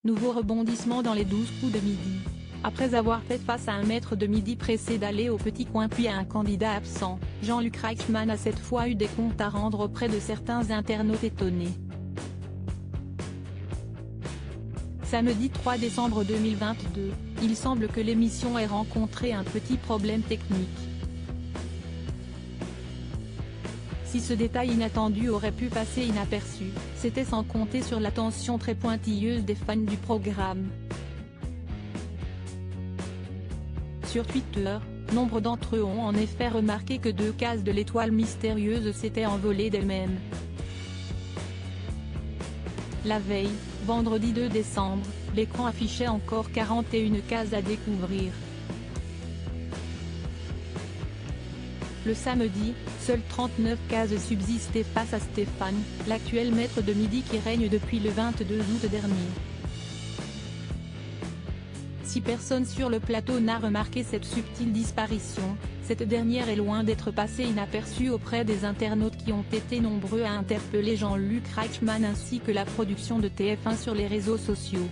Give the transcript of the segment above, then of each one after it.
Nouveau rebondissement dans les 12 coups de midi. Après avoir fait face à un maître de midi pressé d'aller au petit coin puis à un candidat absent, Jean-Luc Reichmann a cette fois eu des comptes à rendre auprès de certains internautes étonnés. Samedi 3 décembre 2022, il semble que l'émission ait rencontré un petit problème technique. Si ce détail inattendu aurait pu passer inaperçu, c'était sans compter sur l'attention très pointilleuse des fans du programme. Sur Twitter, nombre d'entre eux ont en effet remarqué que 2 cases de l'étoile mystérieuse s'étaient envolées d'elles-mêmes. La veille, vendredi 2 décembre, l'écran affichait encore 41 cases à découvrir. Le samedi, seules 39 cases subsistaient face à Stéphane, l'actuel maître de midi qui règne depuis le 22 août dernier. Si personne sur le plateau n'a remarqué cette subtile disparition, cette dernière est loin d'être passée inaperçue auprès des internautes qui ont été nombreux à interpeller Jean-Luc Reichmann ainsi que la production de TF1 sur les réseaux sociaux.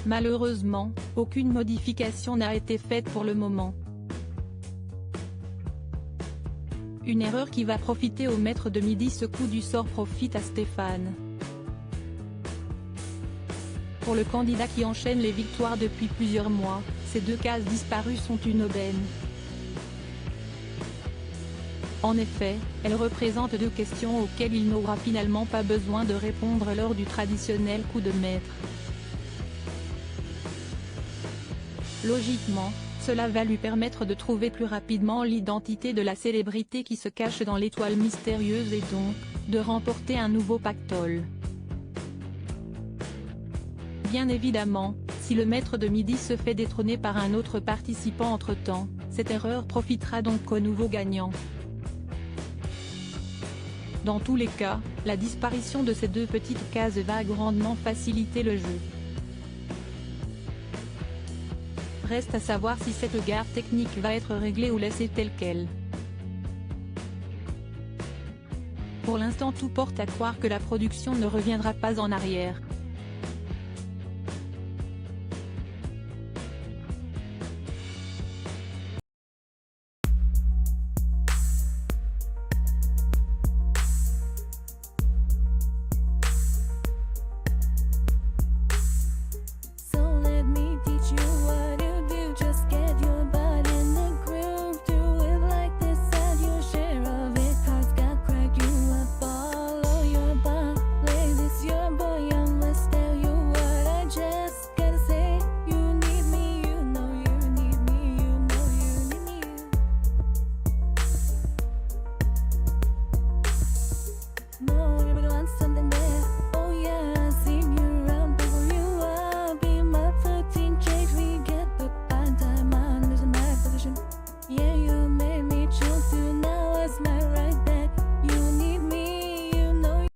Malheureusement, aucune modification n'a été faite pour le moment. Une erreur qui va profiter au maître de midi. Ce coup du sort profite à Stéphane. Pour le candidat qui enchaîne les victoires depuis plusieurs mois, ces 2 cases disparues sont une aubaine. En effet, elles représentent 2 questions auxquelles il n'aura finalement pas besoin de répondre lors du traditionnel coup de maître. Logiquement, cela va lui permettre de trouver plus rapidement l'identité de la célébrité qui se cache dans l'étoile mystérieuse et donc, de remporter un nouveau pactole. Bien évidemment, si le maître de midi se fait détrôner par un autre participant entre-temps, cette erreur profitera donc au nouveau gagnant. Dans tous les cas, la disparition de ces 2 petites cases va grandement faciliter le jeu. Reste à savoir si cette gare technique va être réglée ou laissée telle quelle. Pour l'instant tout porte à croire que la production ne reviendra pas en arrière.